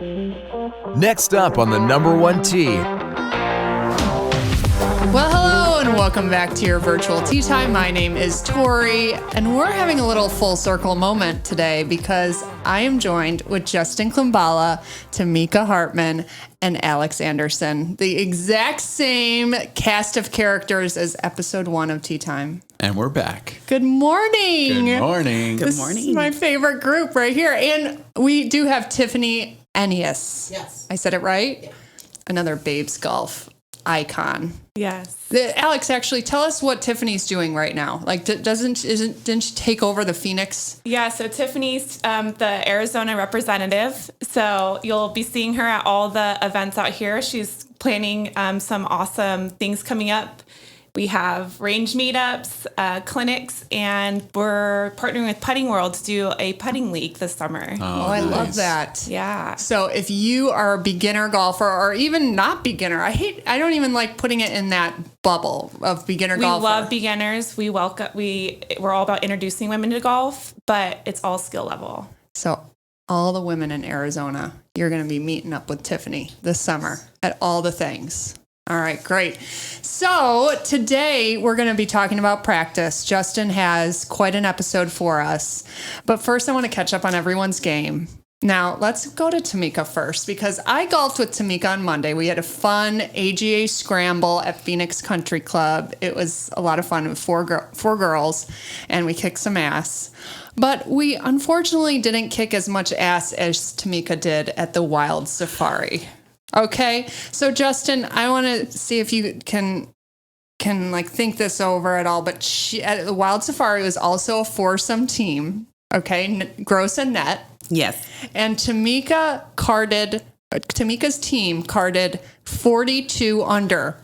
Next up on the number one tee. Well, hello and welcome back to your virtual tea time. My name is Tori, and we're having a little full circle moment today because I am joined with Justin Klemballa, Tameka Hartman, and Alex Anderson, the exact same cast of characters as episode 1 of Tea Time. And we're back. Good morning. Good morning. This is my favorite group right here. And we do have Tiffany Ennis. Yes. I said it right? Yeah. Another Babes Golf icon. Yes. Alex, actually, tell us what Tiffany's doing right now. Like, didn't she take over the Phoenix? Yeah, so Tiffany's the Arizona representative. So you'll be seeing her at all the events out here. She's planning some awesome things coming up. We have range meetups, clinics, and we're partnering with Putting World to do a putting league this summer. Oh, I love that. Yeah. So if you are a beginner golfer or even not beginner, I don't even like putting it in that bubble of beginner golfer. We love beginners. We're all about introducing women to golf, but it's all skill level. So all the women in Arizona, you're going to be meeting up with Tiffany this summer at all the things. All right, great. So today we're going to be talking about practice. Justin has quite an episode for us. But first I want to catch up on everyone's game. Now, let's go to Tameka first because I golfed with Tameka on Monday. We had a fun AGA scramble at Phoenix Country Club. It was a lot of fun with four girls, and we kicked some ass. But we unfortunately didn't kick as much ass as Tameka did at the Wild Safari. Okay, so Justin, I want to see if you can like think this over at all. But at the Wild Safari was also a foursome team. Okay, Gross and Net. Yes. And Tameka's team carded 42 under.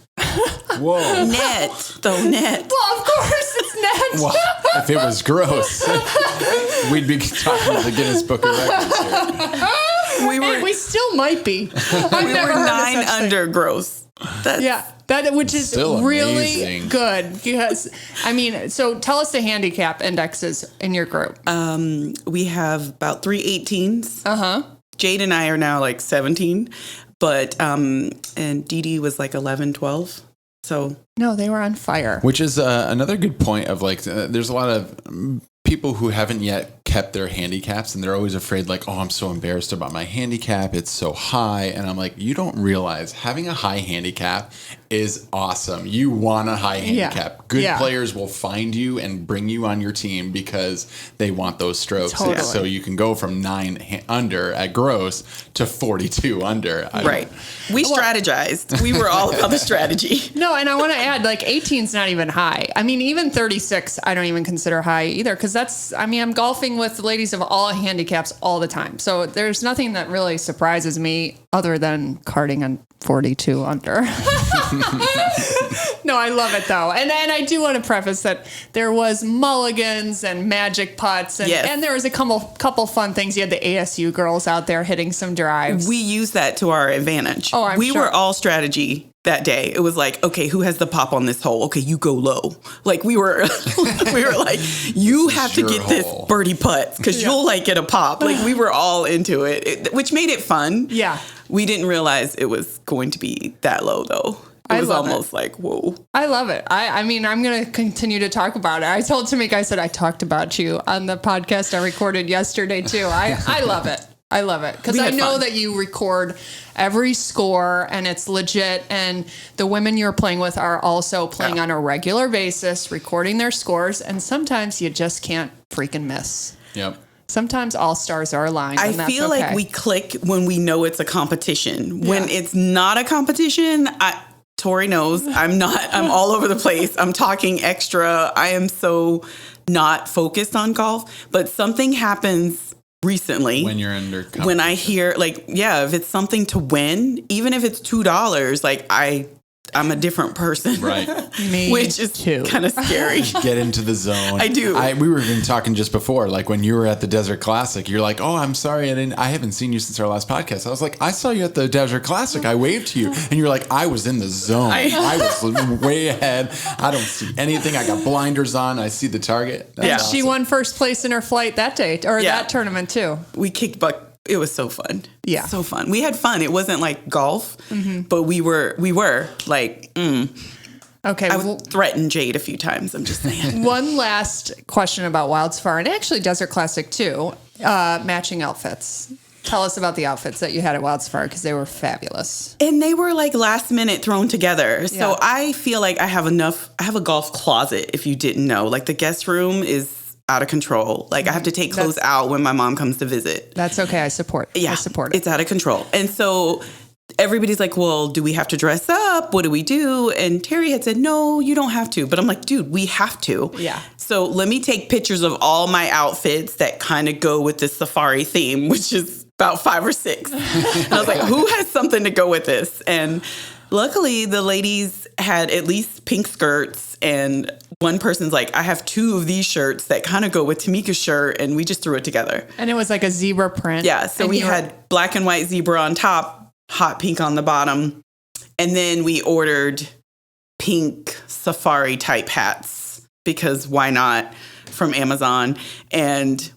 Whoa. Net. Though net. Well, of course it's Net. Well, if it was gross, we'd be talking about the Guinness Book of Records here. We still might be. We were 9 under gross. Which is still really amazing. Good because, I mean, so tell us the handicap indexes in your group. We have about 3 18s. Uh-huh. Jade and I are now like 17, but and Dee Dee was like 11, 12. So No, they were on fire. Which is another good point of like, there's a lot of people who haven't yet kept their handicaps and they're always afraid like, oh, I'm so embarrassed about my handicap. It's so high. And I'm like, you don't realize having a high handicap is awesome. You want a high handicap. Yeah. Good players will find you and bring you on your team because they want those strokes. Totally. So you can go from 9 under at gross to 42 under. right. We strategized. We were all about the strategy. No, and I want to add, like, 18's not even high. I mean, even 36, I don't even consider high either, because I'm golfing with ladies of all handicaps all the time. So there's nothing that really surprises me other than carding on 42 under. No, I love it, though. And I do want to preface that there was mulligans and magic putts, and there was a couple fun things. You had the ASU girls out there hitting some drives. We used that to our advantage. Oh, we were all strategy that day. It was like, okay, who has the pop on this hole? Okay, you go low. Like we were like, you have to get this birdie putt because you'll like get a pop. Like we were all into it, which made it fun. Yeah. We didn't realize it was going to be that low though. It was almost like, whoa. I love it. I mean, I'm going to continue to talk about it. I told Tameka, I said, I talked about you on the podcast I recorded yesterday too. I love it. I love it because I know that you record every score and it's legit. And the women you're playing with are also playing on a regular basis, recording their scores. And sometimes you just can't freaking miss. Yep. Sometimes all stars are aligned. I and that's feel okay. like we click when we know it's a competition. When it's not a competition, Tori knows I'm all over the place. I'm talking extra. I am so not focused on golf, but something happens recently when you're under competition. When I hear if it's something to win, even if it's $2, like I'm a different person. Right. Me which is kind of scary. Get into the zone. I do. We were even talking just before, like when you were at the Desert Classic, you're like, oh, I'm sorry. I haven't seen you since our last podcast. I was like, I saw you at the Desert Classic. I waved to you. And you're like, I was in the zone. I was way ahead. I don't see anything. I got blinders on. I see the target. That's awesome. She won first place in her flight that day or that tournament too. We kicked butt it was so fun. Yeah. So fun. We had fun. It wasn't like golf, but we were like, Okay. I would threaten Jade a few times. I'm just saying. One last question about Wildfire, and actually Desert Classic too. Matching outfits. Tell us about the outfits that you had at Wildfire because they were fabulous. And they were like last minute thrown together. So Yeah. I feel like I have a golf closet, if you didn't know. Like the guest room is out of control. Like I have to take clothes out when my mom comes to visit. That's okay. I support it. It's out of control. And so everybody's like, well, do we have to dress up? What do we do? And Terry had said, no, you don't have to. But I'm like, dude, we have to. Yeah. So let me take pictures of all my outfits that kind of go with this safari theme, which is about 5 or 6. And I was like, who has something to go with this? And luckily the ladies had at least pink skirts, and one person's like, I have 2 of these shirts that kind of go with Tameka's shirt, and we just threw it together. And it was like a zebra print. Yeah, so we had black and white zebra on top, hot pink on the bottom, and then we ordered pink safari type hats because why not, from Amazon. And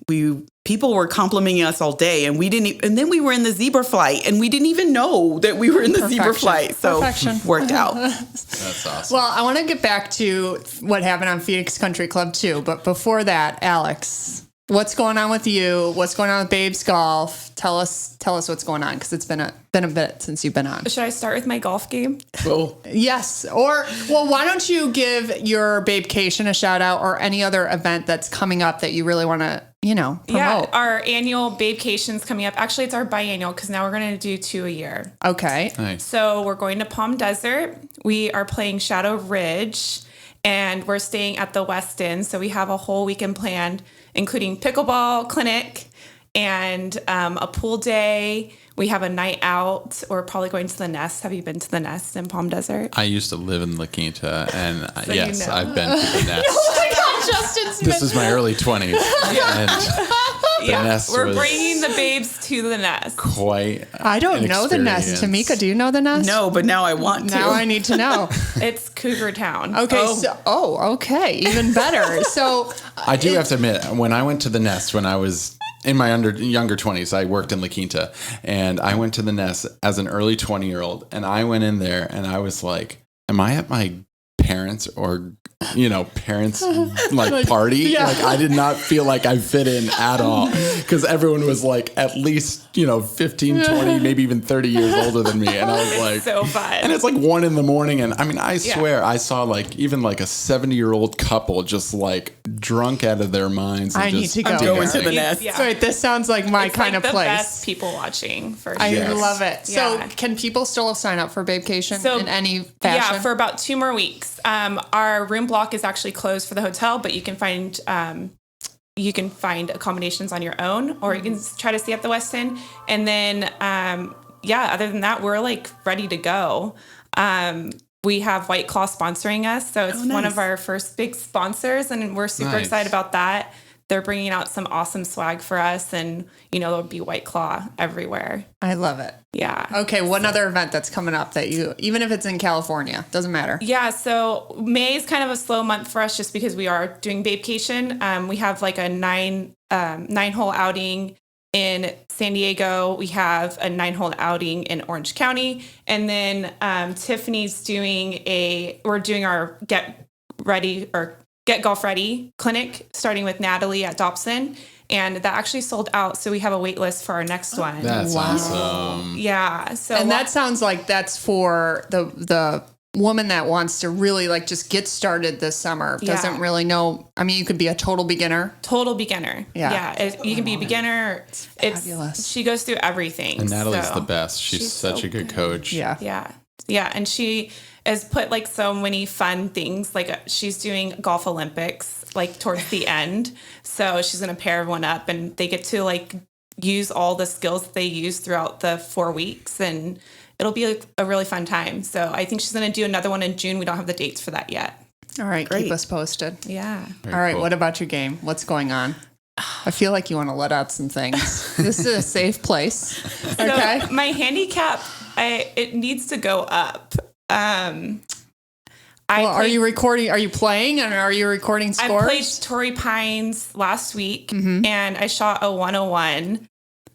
people were complimenting us all day, and and then we were in the zebra flight, and we didn't even know that we were in the zebra flight. So worked out. That's awesome. Well, I want to get back to what happened on Phoenix Country Club too, but before that, Alex, what's going on with you? What's going on with Babes Golf? Tell us what's going on because it's been a bit since you've been on. Should I start with my golf game? Well, Yes. Or, well, why don't you give your Babecation a shout out or any other event that's coming up that you really want to, promote? Yeah, our annual Babecation's coming up. Actually, it's our biannual because now we're going to do 2 a year. Okay. Nice. So we're going to Palm Desert. We are playing Shadow Ridge, and we're staying at the Westin. So we have a whole weekend planned, including pickleball clinic and a pool day. We have a night out. We're probably going to the Nest. Have you been to the Nest in Palm Desert? I used to live in La Quinta, and So yes, you know. I've been to the Nest. Oh my God, Justin's This is my early 20s, and the Nest We're was bringing the babes to the Nest. quite. I don't an know the Nest. experience. Tameka, do you know the Nest? no, but now I want to. Now I need to know. It's Cougar Town. Okay. Okay. Even better. So I do have to admit, when I went to the Nest when I was in my younger 20s, I worked in La Quinta, and I went to the Nest as an early 20-year-old, and I went in there and I was like, am I at my parents or parents like party? Yeah. Like I did not feel like I fit in at all because everyone was like at least 15, 20, maybe even 30 years older than me, and I was like, So fun. and it's like 1 a.m, and I mean, I swear I saw like even like a 70-year-old couple just like drunk out of their minds. And I need just to go. I'm going to there. the Nest. Yeah. Wait, this sounds like my It's kind like of the place. best people watching for sure. I love it. So Yeah. can people still sign up for Babecation So, in any fashion? Yeah, for about 2 more weeks. Our room block is actually closed for the hotel, but you can find accommodations on your own, or you can try to stay at the Westin. And then, other than that, we're like ready to go. We have White Claw sponsoring us, so it's one of our first big sponsors, and we're super Nice. excited about that. They're bringing out some awesome swag for us, and there'll be White Claw everywhere. I love it. Yeah. Okay, one other event that's coming up that even if it's in California, doesn't matter. Yeah, so May is kind of a slow month for us just because we are doing Babecation. We have like a 9-hole outing in San Diego. We have a 9-hole outing in Orange County. And then Tiffany's we're doing our Get Golf Ready clinic, starting with Natalie at Dobson. And that actually sold out. So we have a wait list for our next one. That's awesome. Yeah. So And that sounds like that's for the woman that wants to really like just get started this summer. Doesn't really know. I mean, you could be a total beginner. total beginner. Yeah. You can be a beginner. fabulous. She goes through everything. And Natalie's so. the best. She's such so a good coach. Yeah. Yeah. And she has put like so many fun things. Like she's doing Golf Olympics like towards the end. So she's going to pair everyone up, and they get to like use all the skills that they use throughout the 4 weeks, and it'll be like a really fun time. So I think she's going to do another one in June. We don't have the dates for that yet. All right, Great. keep us posted. Yeah. Very All right, cool. what about your game? What's going on? I feel like you want to let out some things. This is a safe place. Okay. So my handicap, it needs to go up. Are you recording? Are you playing? And are you recording scores? I played Tori Pines last week, and I shot a 101.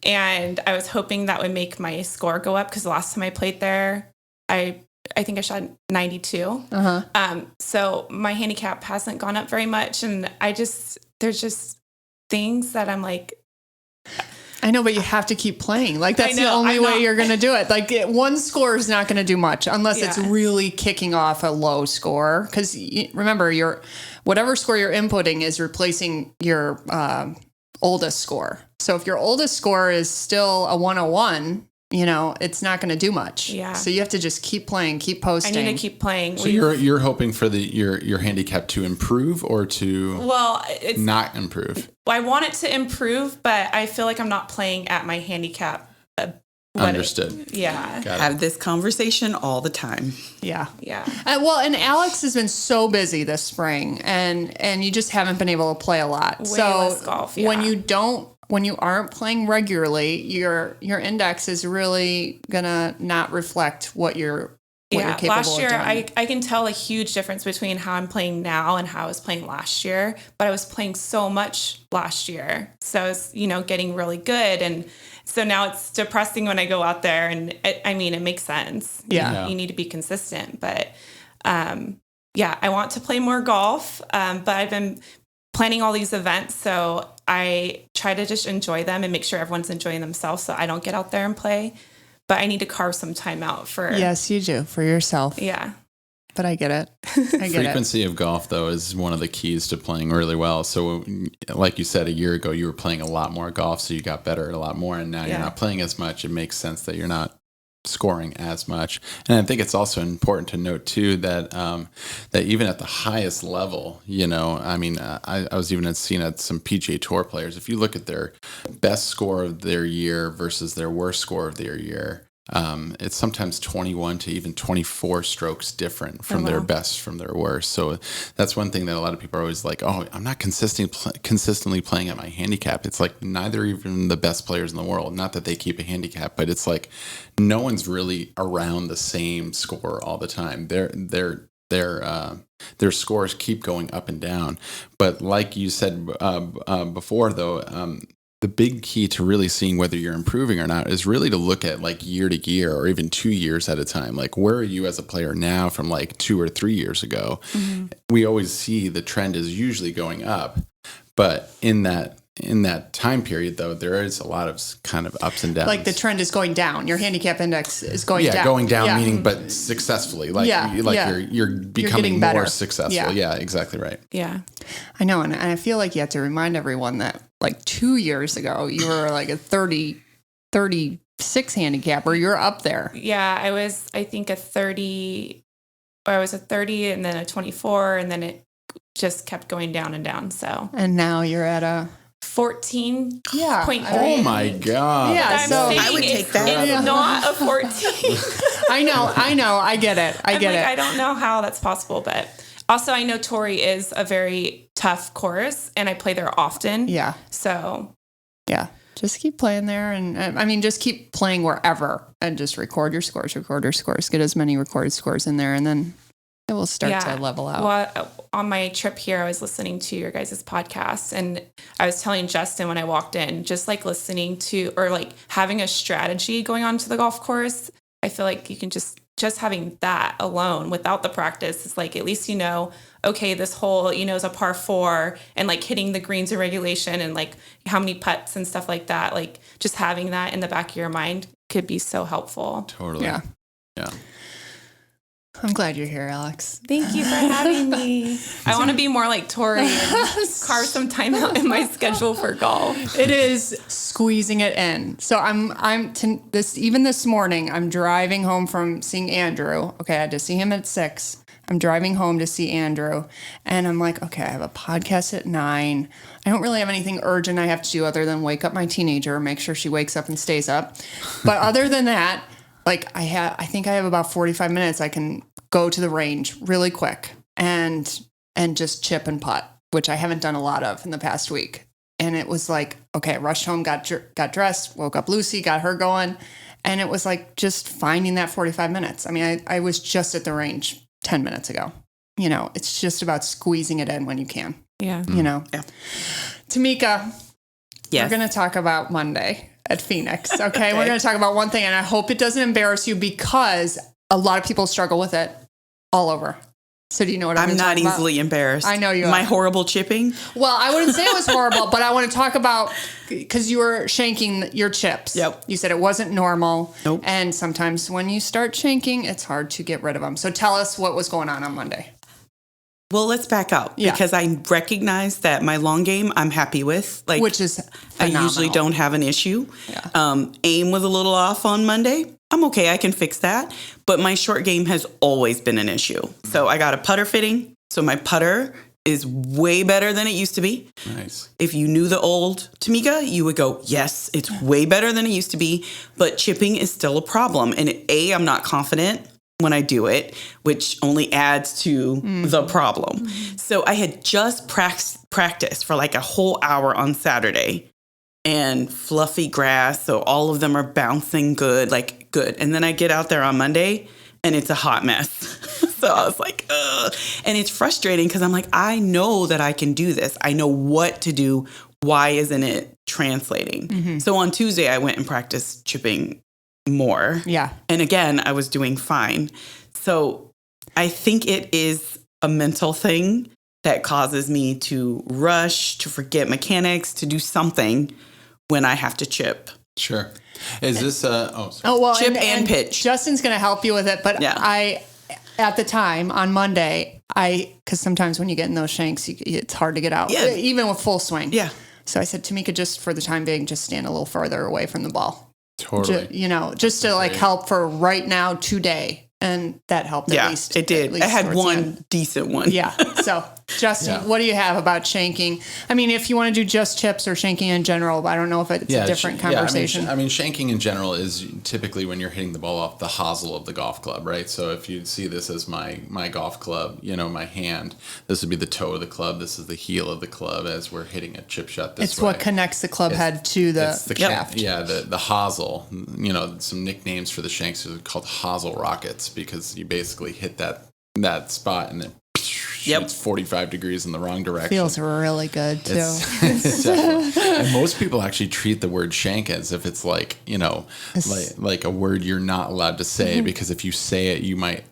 And I was hoping that would make my score go up because the last time I played there, I think I shot 92. So my handicap hasn't gone up very much. And there's just things that I'm like, I know, but you have to keep playing. Like, that's I know, the only I know. way you're going to do it. Like, one score is not going to do much unless it's really kicking off a low score. Because remember, whatever score you're inputting is replacing your oldest score. So if your oldest score is still a 101, it's not going to do much. Yeah. So you have to just keep playing, keep posting. I need to keep playing. So you're hoping for your handicap to improve or to it's not improve? I want it to improve, but I feel like I'm not playing at my handicap. Understood. Yeah. Got it. Have this conversation all the time. Yeah. Yeah. And Alex has been so busy this spring, and you just haven't been able to play a lot. Way less golf, yeah. When you aren't playing regularly, your index is really gonna not reflect what you're capable last year, of doing. I can tell a huge difference between how I'm playing now and how I was playing last year, but I was playing so much last year. So I was, getting really good. And so now it's depressing when I go out there, and it makes sense. Yeah. You need to be consistent, but, I want to play more golf. But I've been planning all these events. So I try to just enjoy them and make sure everyone's enjoying themselves. So I don't get out there and play. But I need to carve some time out for... Yes, you do, for yourself. Yeah. But I get it. Frequency of golf, though, is one of the keys to playing really well. So like you said, a year ago, you were playing a lot more golf, so you got better at a lot more. And now you're not playing as much. It makes sense that you're not scoring as much. And I think it's also important to note, too, that that even at the highest level, I was even seeing at some PGA Tour players, if you look at their best score of their year versus their worst score of their year, it's sometimes 21 to even 24 strokes different from their best from their worst. So that's one thing that a lot of people are always like, oh, I'm not consistently playing at my handicap. It's like neither even the best players in the world, not that they keep a handicap, but it's like no one's really around the same score all the time. Their scores keep going up and down. But like you said before, though, the big key to really seeing whether you're improving or not is really to look at like year to year or even 2 years at a time. Like, where are you as a player now from like 2 or 3 years ago? Mm-hmm. We always see the trend is usually going up, but in that time period, though, there is a lot of kind of ups and downs. Like the trend is going down. Your handicap index is going down. Yeah, going down, meaning but successfully. You're becoming more successful. Yeah, exactly right. Yeah. I know, and I feel like you have to remind everyone that like 2 years ago, you were like a 36 handicap, or you're up there. Yeah, I was, I think, a 30, or I was a 30 and then a 24, and then it just kept going down and down. So, and now you're at a 14. Yeah. Oh my God. Yeah. So I would take that. It's not a 14. I know. I get it. I get it. I don't know how that's possible, but also I know Tori is a very tough course, and I play there often. Yeah. So. Yeah. Just keep playing there. And just keep playing wherever and just record your scores, get as many recorded scores in there, and then it will start to level out. Well, on my trip here, I was listening to your guys' podcast, and I was telling Justin when I walked in, just like listening to, or like having a strategy going on to the golf course, I feel like you can just having that alone without the practice is like, at least, okay, this hole, is a par 4, and like hitting the greens in regulation and like how many putts and stuff like that. Like just having that in the back of your mind could be so helpful. Totally. Yeah. I'm glad you're here, Alex. Thank you for having me. I want to be more like Tori and carve some time out in my schedule for golf. It is squeezing it in. So even this morning, I'm driving home from seeing Andrew. Okay, I had to see him at 6. I'm driving home to see Andrew, and I'm like, okay, I have a podcast at 9. I don't really have anything urgent I have to do other than wake up my teenager, make sure she wakes up and stays up. But other than that, like I think I have about 45 minutes. I can go to the range really quick and just chip and putt, which I haven't done a lot of in the past week. And it was like, okay, I rushed home, got dressed, woke up Lucy, got her going. And it was like just finding that 45 minutes. I mean, I was just at the range 10 minutes ago. It's just about squeezing it in when you can. Yeah. Yeah. Tameka, Yes. we're going to talk about Monday. at Phoenix. Okay. We're going to talk about one thing, and I hope it doesn't embarrass you because a lot of people struggle with it all over. So do you know what I'm not talking about? easily embarrassed. I know you My are. horrible chipping. Well, I wouldn't say it was horrible, but I want to talk about, because you were shanking your chips. Yep. You said it wasn't normal. Nope. And sometimes when you start shanking, it's hard to get rid of them. So tell us what was going on Monday. Well, let's back up because I recognize that my long game I'm happy with. Like, Which is I phenomenal. usually don't have an issue. Yeah. Aim was a little off on Monday. I'm okay. I can fix that. But my short game has always been an issue. So I got a putter fitting. So my putter is way better than it used to be. Nice. If you knew the old Tameka, you would go, yes, it's way better than it used to be. But chipping is still a problem. And I'm not confident when I do it, which only adds to the problem. So I had just practiced for like a whole hour on Saturday, and fluffy grass. So all of them are bouncing good. And then I get out there on Monday and it's a hot mess. So I was like, ugh. And it's frustrating because I'm like, I know that I can do this. I know what to do. Why isn't it translating? So on Tuesday, I went and practiced chipping more. Yeah. And again, I was doing fine. So I think it is a mental thing that causes me to rush, to forget mechanics, to do something when I have to chip. Sure. Is this sorry. Chip and pitch. Justin's going to help you with it, but Yeah. at the time on Monday, because sometimes when you get in those shanks, it's hard to get out, even with full swing. Yeah. So I said, Tameka, just for the time being, just stand a little further away from the ball. Totally. Just to like help for right now, today. And that helped at least. It did. I had towards the one end. decent one. Yeah. So, Justin, what do you have about shanking? I mean, if you want to do just chips or shanking in general, I don't know if it's a different conversation. I mean, shanking in general is typically when you're hitting the ball off the hosel of the golf club, right? So if you see this as my golf club, my hand, this would be the toe of the club. This is the heel of the club as we're hitting a chip shot this it's way. what connects the club head to the shaft. Yeah, the hosel. Some nicknames for the shanks are called hosel rockets because you basically hit that spot and then shoots 45 degrees in the wrong direction. Feels really good too. It's definitely, and most people actually treat the word shank as if it's like like a word you're not allowed to say because if you say it, you might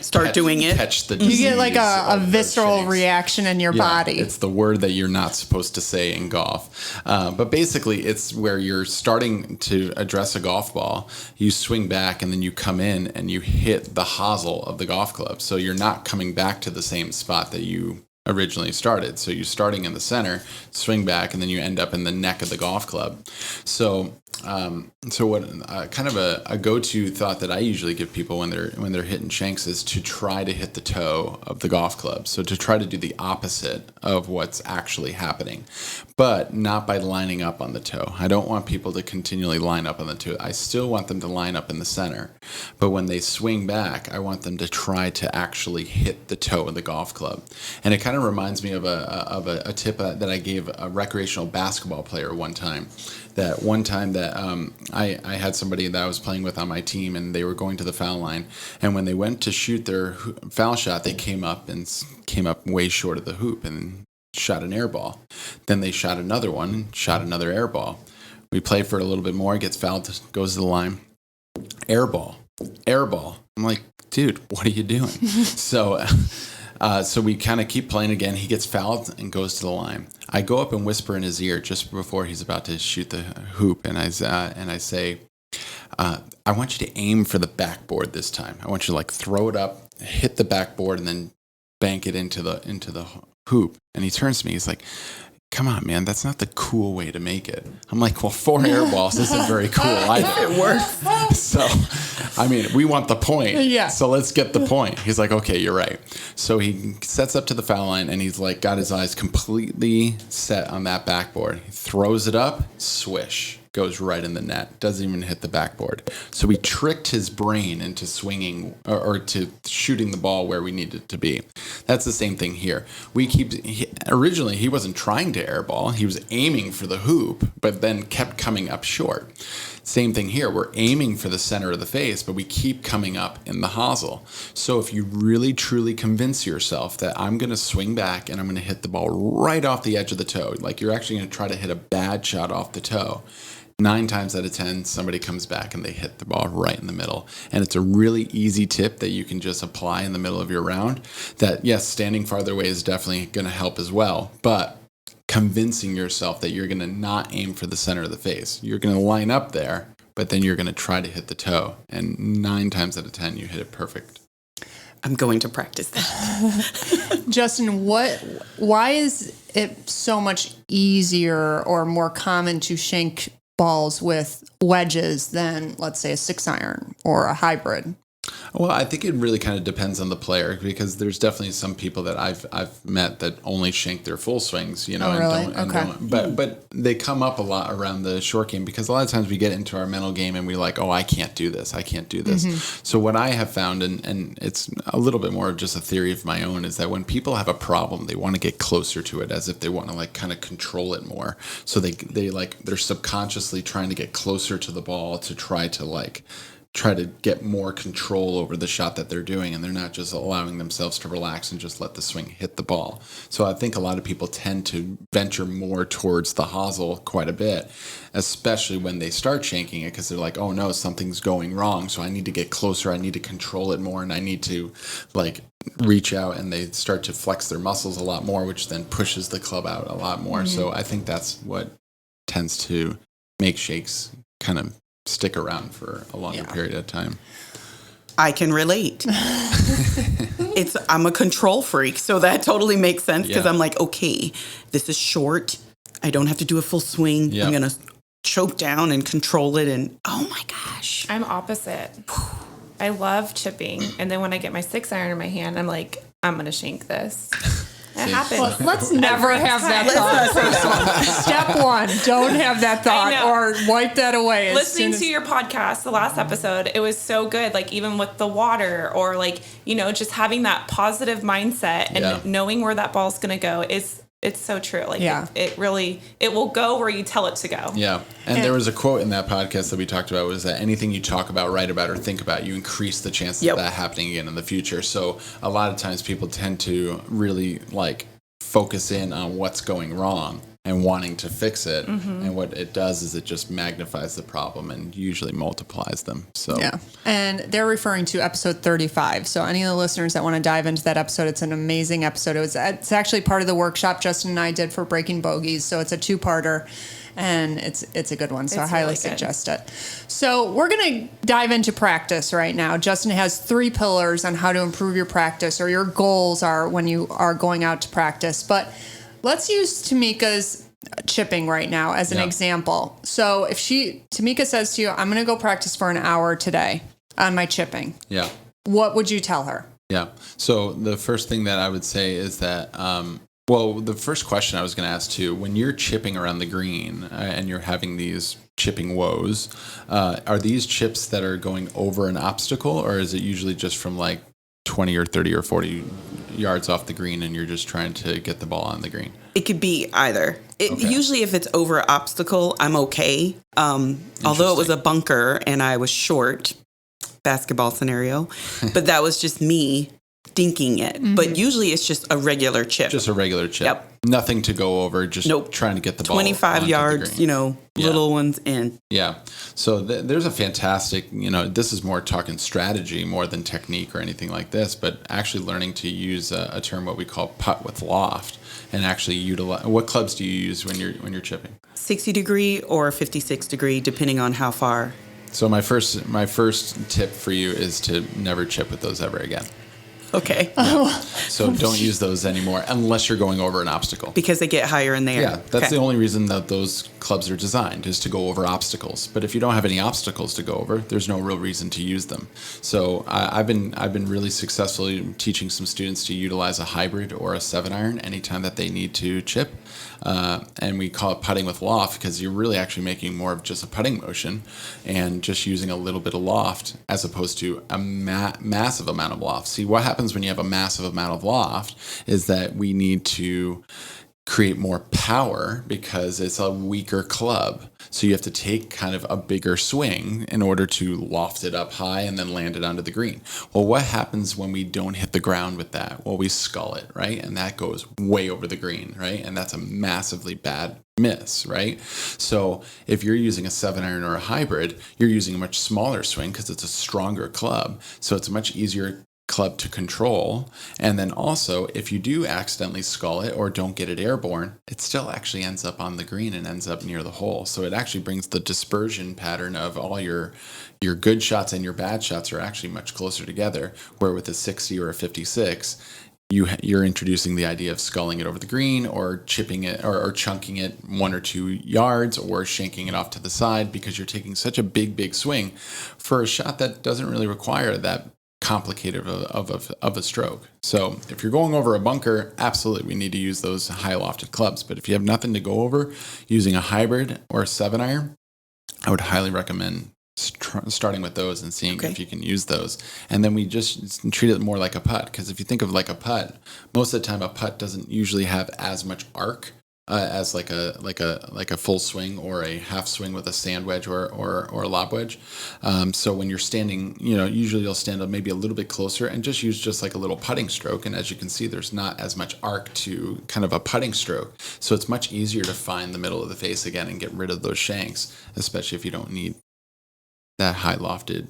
start doing it. Catch the you get like a disease visceral shanks. reaction in your body. It's the word that you're not supposed to say in golf. But basically, it's where you're starting to address a golf ball. You swing back and then you come in and you hit the hosel of the golf club. So you're not coming back to the same spot that you originally started. So you're starting in the center, swing back, and then you end up in the neck of the golf club. So what kind of a go-to thought that I usually give people when they're hitting shanks is to try to hit the toe of the golf club. So to try to do the opposite of what's actually happening, but not by lining up on the toe. I don't want people to continually line up on the toe. I still want them to line up in the center. But when they swing back, I want them to try to actually hit the toe of the golf club. And it kind of reminds me of a tip that I gave a recreational basketball player one time. That one time that I had somebody that I was playing with on my team, and they were going to the foul line, and when they went to shoot their foul shot, they came up way short of the hoop and shot an air ball. Then they shot another one, shot another air ball. We play for a little bit more, gets fouled, goes to the line, air ball. I'm like, dude, what are you doing? So we kind of keep playing again. He gets fouled and goes to the line. I go up and whisper in his ear just before he's about to shoot the hoop, and I say, I want you to aim for the backboard this time. I want you to throw it up, hit the backboard, and then bank it into the hoop. And he turns to me. He's like, come on, man, that's not the cool way to make it. I'm like, well, 4 air balls isn't very cool either. It works. So, I mean, we want the point. Yeah. So let's get the point. He's like, okay, you're right. So he sets up to the foul line, and he's got his eyes completely set on that backboard. He throws it up, swish. Goes right in the net. Doesn't even hit the backboard. So we tricked his brain into swinging or to shooting the ball where we needed it to be. That's the same thing here. Originally, he wasn't trying to airball. He was aiming for the hoop, but then kept coming up short. Same thing here. We're aiming for the center of the face, but we keep coming up in the hosel. So if you really, truly convince yourself that I'm going to swing back and I'm going to hit the ball right off the edge of the toe, like you're actually going to try to hit a bad shot off the toe, 9 times out of 10, somebody comes back and they hit the ball right in the middle. And it's a really easy tip that you can just apply in the middle of your round that, yes, standing farther away is definitely going to help as well. But convincing yourself that you're going to not aim for the center of the face. You're going to line up there, but then you're going to try to hit the toe. And 9 times out of 10, you hit it perfect. I'm going to practice that. Justin, why is it so much easier or more common to shank balls with wedges than, let's say, a 6-iron or a hybrid? Well, I think it really kind of depends on the player, because there's definitely some people that I've met that only shank their full swings, you know, Oh, really? and don't. But they come up a lot around the short game, because a lot of times we get into our mental game and we like, oh, I can't do this. So what I have found, and it's a little bit more of just a theory of my own, is that when people have a problem, they want to get closer to it, as if they want to like kind of control it more. So they're subconsciously trying to get closer to the ball to try to get more control over the shot that they're doing, and they're not just allowing themselves to relax and just let the swing hit the ball. So I think a lot of people tend to venture more towards the hosel quite a bit, especially when they start shanking it, because they're like, oh no, something's going wrong, so I need to get closer, I need to control it more, and I need to like reach out, and they start to flex their muscles a lot more, which then pushes the club out a lot more. So I think that's what tends to make shakes kind of stick around for a longer period of time. I can relate. I'm a control freak, so that totally makes sense, because I'm like, okay, this is short. I don't have to do a full swing. Yeah. I'm going to choke down and control it, and oh my gosh. I'm opposite. I love chipping, and then when I get my 6-iron in my hand, I'm like, I'm going to shank this. It happens. Well, let's never have that thought. Step 1, don't have that thought, or wipe that away. Listening to your podcast, the last episode, it was so good. Like even with the water, or like, you know, just having that positive mindset and knowing where that ball's going to go it's so true. Like it will go where you tell it to go. Yeah. And there was a quote in that podcast that we talked about, was that anything you talk about, write about, or think about, you increase the chances of that happening again in the future. So a lot of times people tend to really like focus in on what's going wrong and wanting to fix it. And what it does is it just magnifies the problem and usually multiplies them. So and they're referring to episode 35. So any of the listeners that want to dive into that episode, it's an amazing episode. It's actually part of the workshop Justin and I did for Breaking Bogeys. So it's a 2-parter. And it's a good one, so I highly suggest it. So we're going to dive into practice right now. Justin has 3 pillars on how to improve your practice, or your goals are when you are going out to practice. But let's use Tameka's chipping right now as an example. So if Tameka says to you, I'm going to go practice for an hour today on my chipping. Yeah. What would you tell her? Yeah. So the first thing that I would say is that, the first question I was going to ask too, when you're chipping around the green and you're having these chipping woes, are these chips that are going over an obstacle, or is it usually just from like 20 or 30 or 40 yards off the green and you're just trying to get the ball on the green? It could be either. Usually if it's over an obstacle, I'm okay. Although it was a bunker and I was short, basketball scenario, but that was just me dinking it. But usually it's just a regular chip. Just a regular chip. Yep. Nothing to go over, just trying to get the ball 25 yards, little ones in. Yeah. So there's a fantastic, this is more talking strategy more than technique or anything like this, but actually learning to use a term, what we call putt with loft, and actually utilize. What clubs do you use when you're chipping? 60 degree or 56 degree, depending on how far. So my first tip for you is to never chip with those ever again. Okay. Yeah. So don't use those anymore unless you're going over an obstacle. Because they get higher in the air. Yeah, that's the only reason that those clubs are designed, is to go over obstacles. But if you don't have any obstacles to go over, there's no real reason to use them. So I've been really successfully teaching some students to utilize a hybrid or a 7-iron anytime that they need to chip. And we call it putting with loft, because you're really actually making more of just a putting motion and just using a little bit of loft as opposed to a massive amount of loft. See, what happens when you have a massive amount of loft is that we need to create more power because it's a weaker club. So you have to take kind of a bigger swing in order to loft it up high and then land it onto the green. Well, what happens when we don't hit the ground with that? Well, we scull it, right? And that goes way over the green, right? And that's a massively bad miss, right? So if you're using a 7-iron or a hybrid, you're using a much smaller swing because it's a stronger club. So it's a much easier club to control. And then also, if you do accidentally scull it or don't get it airborne, it still actually ends up on the green and ends up near the hole. So it actually brings the dispersion pattern of all your good shots and your bad shots are actually much closer together, where with a 60 or a 56, you're introducing the idea of sculling it over the green or chipping it or chunking it 1 or 2 yards or shanking it off to the side because you're taking such a big swing for a shot that doesn't really require that complicated of a stroke. So if you're going over a bunker, absolutely we need to use those high lofted clubs. But if you have nothing to go over, using a hybrid or a 7-iron, I would highly recommend starting with those and seeing if you can use those. And then we just treat it more like a putt, because if you think of like a putt, most of the time a putt doesn't usually have as much arc as like a full swing or a half swing with a sand wedge or a lob wedge. So when you're standing, usually you'll stand up maybe a little bit closer and just use just like a little putting stroke. And as you can see, there's not as much arc to kind of a putting stroke. So it's much easier to find the middle of the face again and get rid of those shanks, especially if you don't need that high lofted,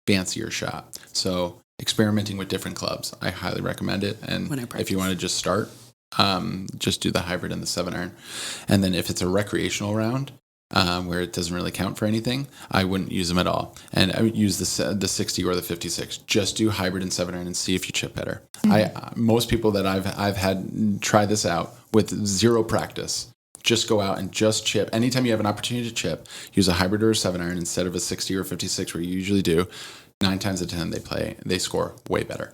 fancier shot. So experimenting with different clubs, I highly recommend it. And if you want to just start, just do the hybrid and the 7-iron. And then if it's a recreational round, where it doesn't really count for anything, I wouldn't use them at all. And I would use the 60 or the 56. Just do hybrid and 7-iron and see if you chip better. Most people that I've had try this out with zero practice, just go out and just chip. Anytime you have an opportunity to chip, use a hybrid or a 7-iron instead of a 60 or 56 where you usually do. 9 times out of 10 they score way better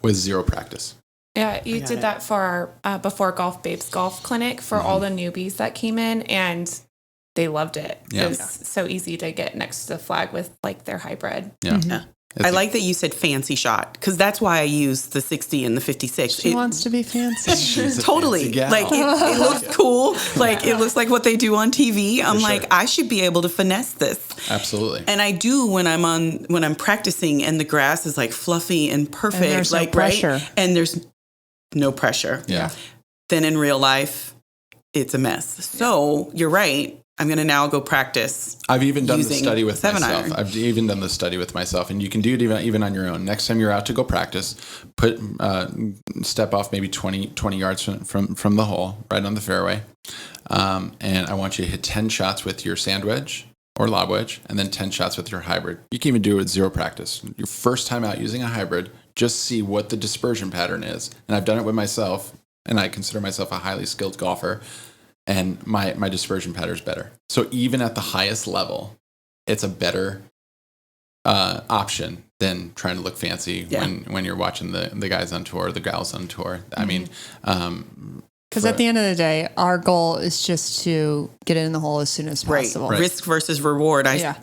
with zero practice. Yeah, you did that for our Before Golf Babes golf clinic for all the newbies that came in, and they loved it. Yeah. It was so easy to get next to the flag with like their hybrid. Yeah. I like that you said fancy shot, because that's why I use the 60 and the 56. She wants to be fancy. Totally. Fancy gal. Like it looks cool. Like it looks like what they do on TV. I'm like, I should be able to finesse this. Absolutely. And I do when I'm practicing and the grass is like fluffy and perfect. And there's like no pressure. right. And there's no pressure. Yeah. Then in real life, it's a mess. So you're right. I'm going to now go practice. I've even done the study with 7-iron. myself. I've even done the study with myself, and you can do it even on your own. Next time you're out to go practice, step off maybe 20 yards from the hole, right on the fairway. And I want you to hit 10 shots with your sand wedge or lob wedge, and then 10 shots with your hybrid. You can even do it with zero practice. Your first time out using a hybrid, just see what the dispersion pattern is. And I've done it with myself, and I consider myself a highly skilled golfer. And my dispersion pattern is better. So even at the highest level, it's a better option than trying to look fancy when you're watching the guys on tour, the gals on tour. I mean, because at the end of the day, our goal is just to get it in the hole as soon as possible. Right. Risk versus reward. I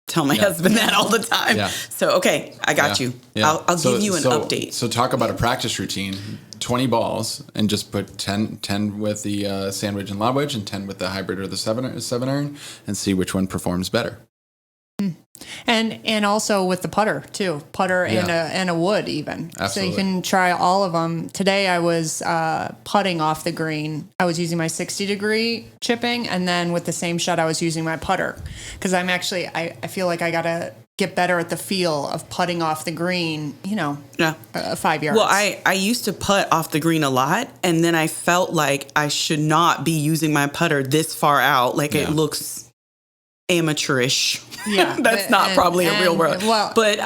tell my husband that all the time. Yeah. So, okay, I got you. Yeah. I'll give you an update. So talk about a practice routine. 20 balls and just put 10 with the sandwich and lob wedge and 10 with the hybrid or the 7-iron and see which one performs better. And also with the putter too, and a wood even. Absolutely. So you can try all of them. Today I was putting off the green. I was using my 60-degree chipping, and then with the same shot I was using my putter, because I'm actually I feel like I gotta get better at the feel of putting off the green. 5 yards. Well, I used to putt off the green a lot, and then I felt like I should not be using my putter this far out. Like it looks amateurish. Yeah. That's not probably a real word. Well, but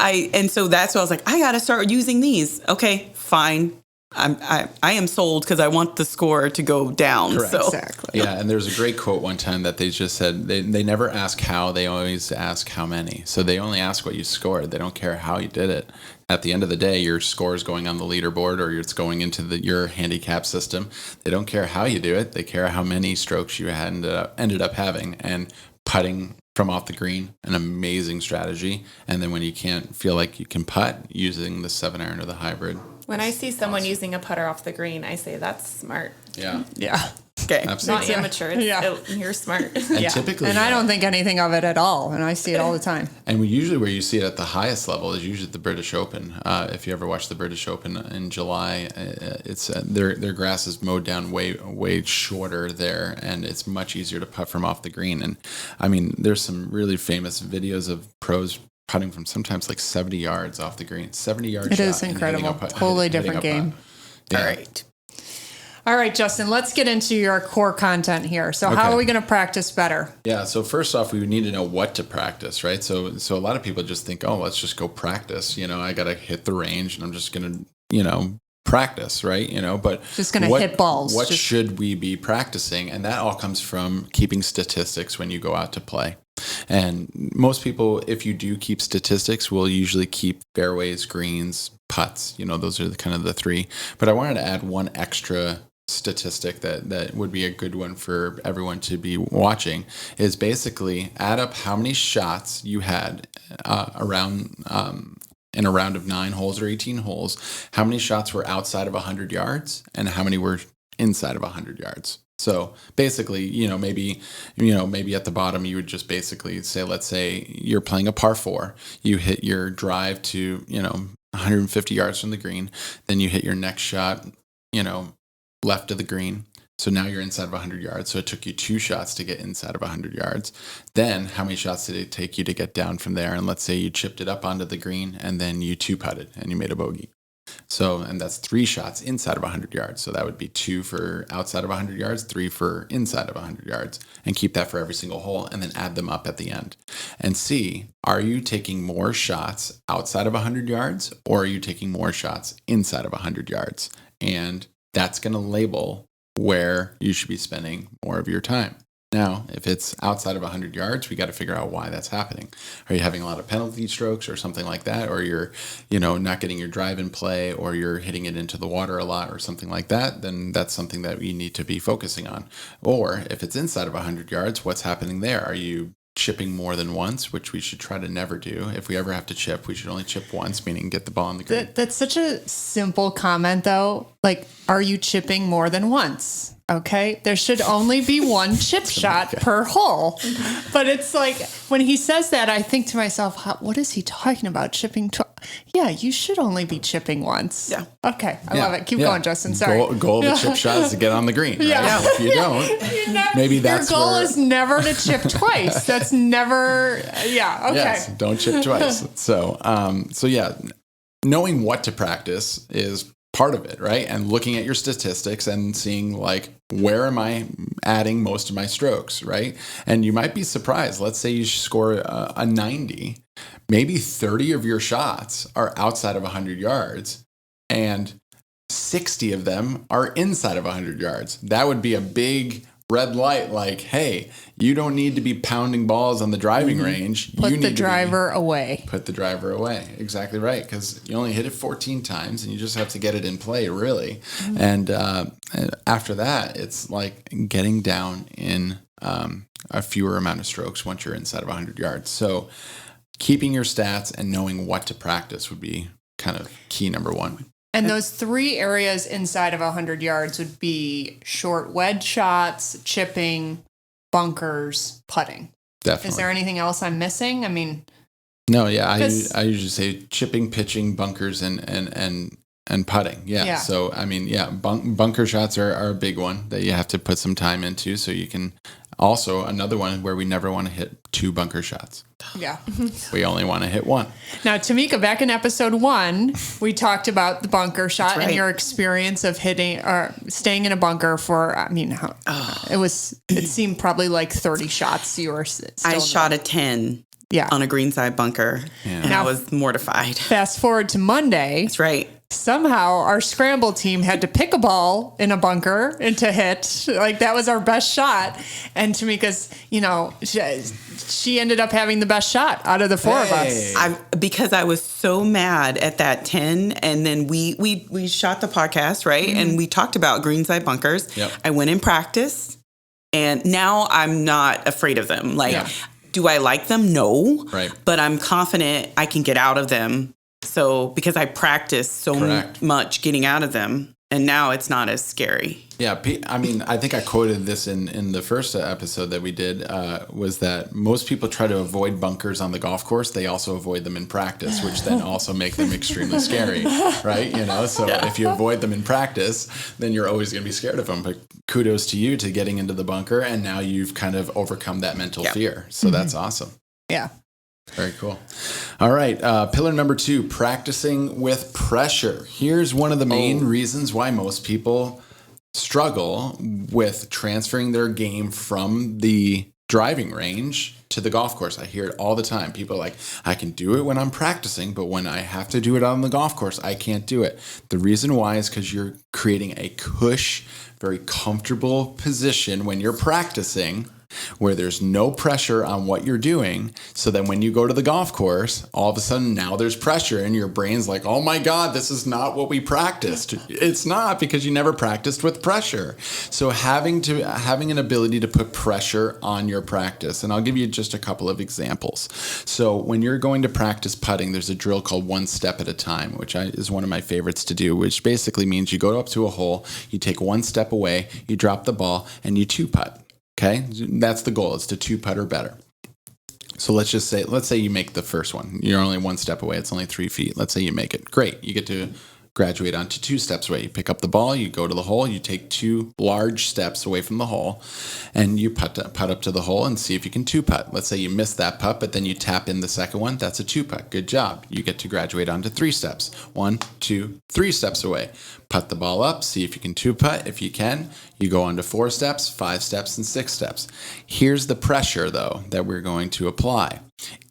so that's why I was like, I got to start using these. Okay, fine. I am sold because I want the score to go down. Correct. So. Exactly. Yeah, and there's a great quote one time that they just said they never ask how, they always ask how many. So they only ask what you scored. They don't care how you did it. At the end of the day, your score is going on the leaderboard or it's going into your handicap system. They don't care how you do it. They care how many strokes you ended up having. And putting from off the green, an amazing strategy. And then when you can't feel like you can putt, using the 7-iron or the hybrid. When I see someone using a putter off the green, I say that's smart. Yeah. Yeah. Okay. Absolutely. Not amateur. It's, Yeah. you're smart. And typically, And I don't think anything of it at all. And I see it all the time. and usually where you see it at the highest level is usually at the British Open. If you ever watch the British Open in July, it's their grass is mowed down way shorter there, and it's much easier to putt from off the green. And I mean, there's some really famous videos of pros putting from sometimes like 70 yards off the green. 70 yards. It is incredible. Totally different game. Yeah. All right. All right, Justin, let's get into your core content here. So how Okay. are we going to practice better? Yeah. So first off, we would need to know what to practice, right? So a lot of people just think, oh, let's just go practice. I got to hit the range and I'm just going to, practice, right? But Just gonna hit balls. What Just- should we be practicing? And that all comes from keeping statistics when you go out to play. And most people, if you do keep statistics, will usually keep fairways, greens, putts. Those are kind of the three. But I wanted to add one extra statistic that would be a good one for everyone to be watching, is basically add up how many shots you had around in a round of 9 holes or 18 holes, how many shots were outside of 100 yards and how many were inside of 100 yards. So basically, maybe at the bottom, you would just basically say, let's say you're playing a par 4, you hit your drive to, 150 yards from the green, then you hit your next shot, left of the green. So now you're inside of 100 yards. So it took you 2 shots to get inside of 100 yards. Then how many shots did it take you to get down from there? And let's say you chipped it up onto the green and then you 2-putted and you made a bogey. So, and that's 3 shots inside of 100 yards. So that would be 2 for outside of 100 yards, 3 for inside of 100 yards, and keep that for every single hole and then add them up at the end and see, are you taking more shots outside of 100 yards or are you taking more shots inside of 100 yards? And that's going to label where you should be spending more of your time. Now, if it's outside of 100 yards, we got to figure out why that's happening. Are you having a lot of penalty strokes or something like that? Or you're, not getting your drive in play, or you're hitting it into the water a lot or something like that? Then that's something that we need to be focusing on. Or if it's inside of 100 yards, what's happening there? Are you chipping more than once, which we should try to never do. If we ever have to chip, we should only chip once, meaning get the ball on the green. That's such a simple comment, though. Like, are you chipping more than once? Okay, there should only be one chip shot per hole. But it's like, when he says that, I think to myself, what is he talking about? Chipping? Yeah, you should only be chipping once. Yeah. Okay, I love it. Keep going, Justin. Sorry. Goal of a chip shot is to get on the green. Right? Yeah. If you don't, maybe that's your goal where, is never to chip twice. That's never. Yeah. Okay. Yes, don't chip twice. So yeah, knowing what to practice is part of it, right? And looking at your statistics and seeing, like, where am I adding most of my strokes, right? And you might be surprised. Let's say you score a 90, maybe 30 of your shots are outside of 100 yards and 60 of them are inside of 100 yards. That would be a big red light, like, hey, you don't need to be pounding balls on the driving range. Put you the need driver away. Put the driver away. Exactly right. Because you only hit it 14 times and you just have to get it in play, really. Mm-hmm. And after that, it's like getting down in a fewer amount of strokes once you're inside of 100 yards. So keeping your stats and knowing what to practice would be kind of key number one. And those 3 areas inside of 100 yards would be short wedge shots, chipping, bunkers, putting. Definitely. Is there anything else I'm missing? I mean, no, yeah, I usually say chipping, pitching, bunkers, and putting. Yeah. So I mean, yeah, bunker shots are a big one that you have to put some time into. So you can also, another one where we never want to hit 2 bunker shots. Yeah. We only want to hit 1. Now, Tameka, back in episode 1, we talked about the bunker shot right. and your experience of hitting or staying in a bunker for, I mean, it seemed probably like 30 shots you were still I shot a 10 on a greenside bunker, and I was mortified. Fast forward to Monday. That's right. Somehow our scramble team had to pick a ball in a bunker and to hit. Like, that was our best shot. And Tameka's, she ended up having the best shot out of the 4 of us. Because I was so mad at that 10, and then we shot the podcast, right? Mm-hmm. And we talked about greenside bunkers. Yep. I went in practice, and now I'm not afraid of them. Like, do I like them? No. Right. But I'm confident I can get out of them. So, because I practice so much getting out of them. And now it's not as scary. Yeah, I mean, I think I quoted this in the first episode that we did, was that most people try to avoid bunkers on the golf course. They also avoid them in practice, which then also make them extremely scary, right? So if you avoid them in practice, then you're always going to be scared of them. But kudos to you to getting into the bunker, and now you've kind of overcome that mental fear. So that's awesome. Yeah. Very cool. All right. Pillar number 2, practicing with pressure. Here's one of the main reasons why most people struggle with transferring their game from the driving range to the golf course. I hear it all the time. People are like, I can do it when I'm practicing, but when I have to do it on the golf course, I can't do it. The reason why is because you're creating a cush, very comfortable position when you're practicing, where there's no pressure on what you're doing. So then when you go to the golf course, all of a sudden now there's pressure and your brain's like, oh my God, this is not what we practiced. It's not, because you never practiced with pressure. So having an ability to put pressure on your practice. And I'll give you just a couple of examples. So when you're going to practice putting, there's a drill called 1 step at a time, which is one of my favorites to do, which basically means you go up to a hole, you take 1 step away, you drop the ball, and you 2-putt. Okay, that's the goal, is to 2-putt or better. So let's say you make the first one. You're only 1 step away. It's only 3 feet. Let's say you make it. Great. You get to graduate onto 2 steps away. You pick up the ball, you go to the hole, you take 2 large steps away from the hole, and you putt up to the hole and see if you can 2-putt. Let's say you miss that putt, but then you tap in the second one. That's a 2-putt. Good job. You get to graduate onto 3 steps. 1, 2, 3 steps away. Putt the ball up, see if you can 2-putt. If you can, you go on to 4 steps, 5 steps, and 6 steps. Here's the pressure, though, that we're going to apply.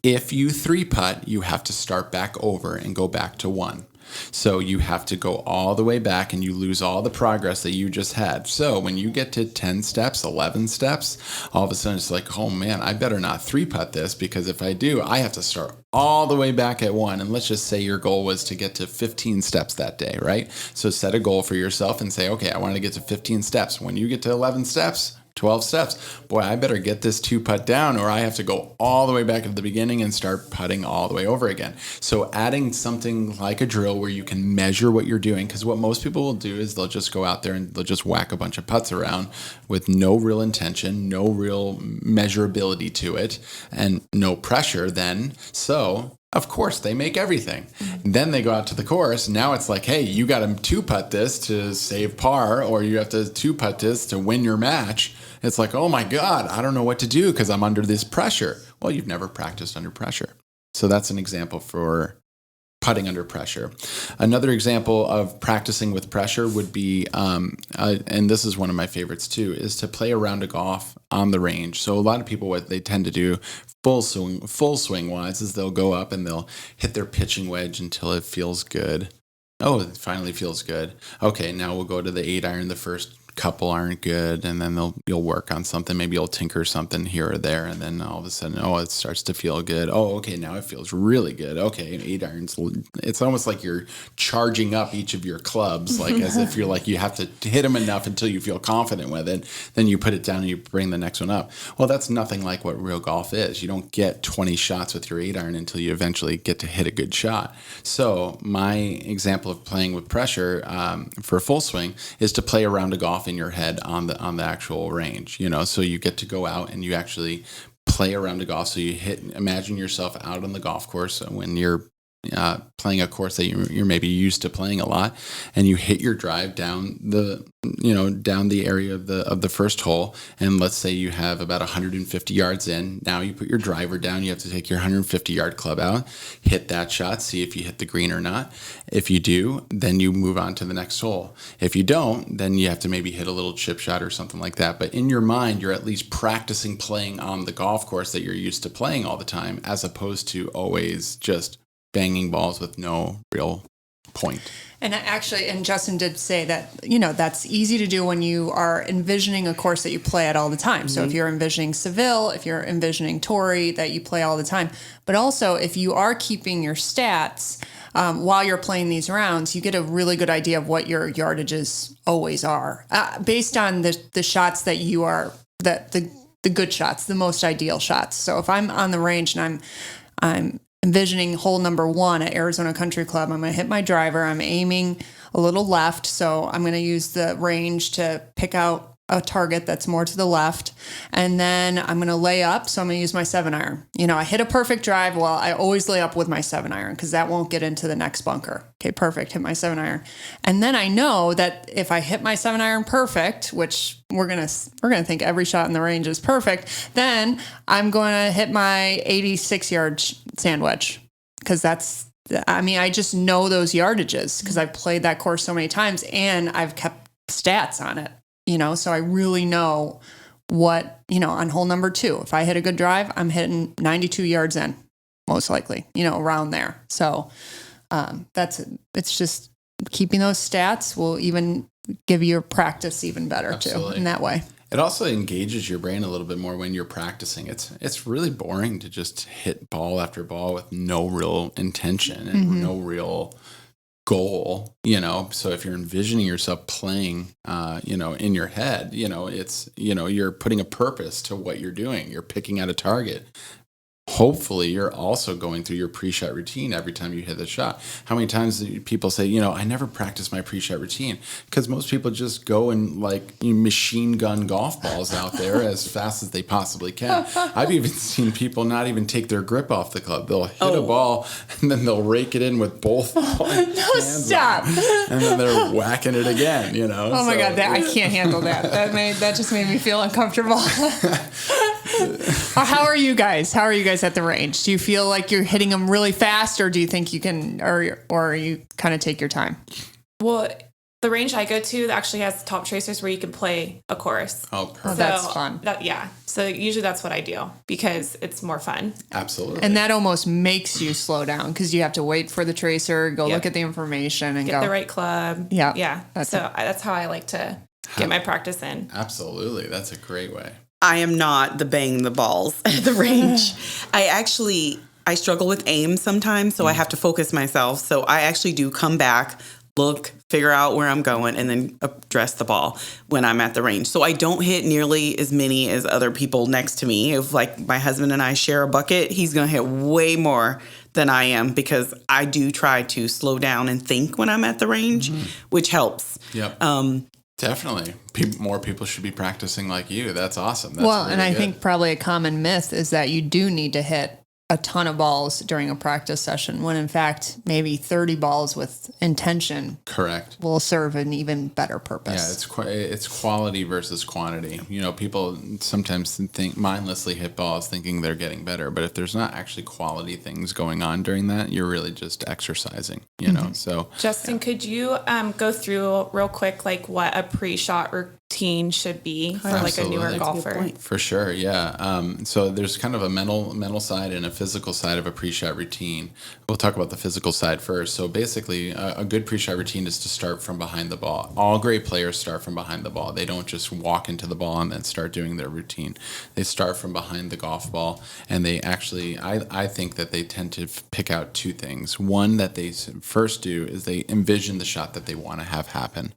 If you 3-putt, you have to start back over and go back to 1. So you have to go all the way back and you lose all the progress that you just had. So when you get to 10 steps, 11 steps, all of a sudden it's like, oh man, I better not 3-putt this, because if I do, I have to start all the way back at 1. And let's just say your goal was to get to 15 steps that day, right? So set a goal for yourself and say, okay, I want to get to 15 steps. When you get to 11 steps, 12 steps, boy, I better get this 2-putt down, or I have to go all the way back at the beginning and start putting all the way over again. So adding something like a drill where you can measure what you're doing, because what most people will do is they'll just go out there and they'll just whack a bunch of putts around with no real intention, no real measurability to it, and no pressure then. So of course, they make everything. Then they go out to the course. Now it's like, hey, you got to 2-putt this to save par, or you have to 2-putt this to win your match. It's like, oh my God, I don't know what to do because I'm under this pressure. Well, you've never practiced under pressure. So that's an example for putting under pressure. Another example of practicing with pressure would be, and this is one of my favorites too, is to play a round of golf on the range. So a lot of people, what they tend to do full swing wise is they'll go up and they'll hit their pitching wedge until it feels good. Oh, it finally feels good. Okay, now we'll go to the 8-iron. The first couple aren't good, and then you'll work on something. Maybe you'll tinker something here or there, and then all of a sudden, it starts to feel good. Oh, okay, now it feels really good. Okay, 8-irons. It's almost like you're charging up each of your clubs, like as if you're like you have to hit them enough until you feel confident with it. Then you put it down and you bring the next one up. Well, that's nothing like what real golf is. You don't get 20 shots with your 8-iron until you eventually get to hit a good shot. So my example of playing with pressure for full swing is to play a round of golf in your head on the actual range, so you get to go out and you actually play a round of golf. So imagine yourself out on the golf course when you're playing a course that you're maybe used to playing a lot, and you hit your drive down the area of the first hole, and let's say you have about 150 yards in. Now you put your driver down, you have to take your 150 yard club out, hit that shot, see if you hit the green or not. If you do, then you move on to the next hole. If you don't, then you have to maybe hit a little chip shot or something like that. But in your mind, you're at least practicing playing on the golf course that you're used to playing all the time, as opposed to always just banging balls with no real point. And Justin did say that, that's easy to do when you are envisioning a course that you play at all the time. So if you're envisioning Seville, if you're envisioning Tori that you play all the time, but also if you are keeping your stats while you're playing these rounds, you get a really good idea of what your yardages always are based on the shots that you are, the good shots, the most ideal shots. So if I'm on the range and I'm envisioning hole number 1 at Arizona Country Club. I'm going to hit my driver. I'm aiming a little left. So I'm going to use the range to pick out a target that's more to the left. And then I'm going to lay up. So I'm going to use my 7-iron. I hit a perfect drive. Well, I always lay up with my 7-iron because that won't get into the next bunker. Okay, perfect. Hit my 7-iron. And then I know that if I hit my 7-iron perfect, which we're going to think every shot in the range is perfect, then I'm going to hit my 86-yard sand wedge because I just know those yardages because I've played that course so many times and I've kept stats on it. So I really know what, on hole number 2, if I hit a good drive, I'm hitting 92 yards in, most likely, around there. So it's just keeping those stats will even give your practice even better Absolutely. too, in that way. It also engages your brain a little bit more when you're practicing. It's really boring to just hit ball after ball with no real intention and no real goal, so if you're envisioning yourself playing, in your head, it's, you're putting a purpose to what you're doing. You're picking out a target. Hopefully you're also going through your pre-shot routine every time you hit the shot. How many times do people say, I never practice my pre-shot routine? Because most people just go and machine gun golf balls out there as fast as they possibly can. I've even seen people not even take their grip off the club. They'll hit a ball and then they'll rake it in with both hands. Stop. And then they're whacking it again, Oh my God, I can't handle that. That just made me feel uncomfortable. How are you guys? How are you guys at the range? Do you feel like you're hitting them really fast, or do you think you can, or you kind of take your time? Well, the range I go to actually has top tracers where you can play a course. Oh, perfect. Oh, that's fun. So usually that's what I do because it's more fun. Absolutely. And that almost makes you slow down because you have to wait for the tracer, go look at the information, and get the right club. Yeah. That's how I like to get my practice in. Absolutely. That's a great way. I am not the bang the balls at the range. I struggle with aim sometimes, so I have to focus myself. So I actually do come back, look, figure out where I'm going, and then address the ball when I'm at the range. So I don't hit nearly as many as other people next to me. If my husband and I share a bucket, he's going to hit way more than I am because I do try to slow down and think when I'm at the range, which helps. Yep. Definitely. More people should be practicing like you. That's awesome. That's well, really and I good. think probably a common myth is that you do need to hit a ton of balls during a practice session when in fact maybe 30 balls with intention correct will serve an even better purpose. Yeah, it's quality versus quantity. People sometimes think mindlessly hit balls thinking they're getting better, but if there's not actually quality things going on during that, you're really just exercising, So Justin, could you go through real quick what a pre-shot routine should be for a newer golfer? For sure, yeah. So there's kind of a mental side and a physical side of a pre-shot routine. We'll talk about the physical side first. So basically, a good pre-shot routine is to start from behind the ball. All great players start from behind the ball. They don't just walk into the ball and then start doing their routine. They start from behind the golf ball, and they actually, I think that they tend to pick out two things. One that they first do is they envision the shot that they want to have happen,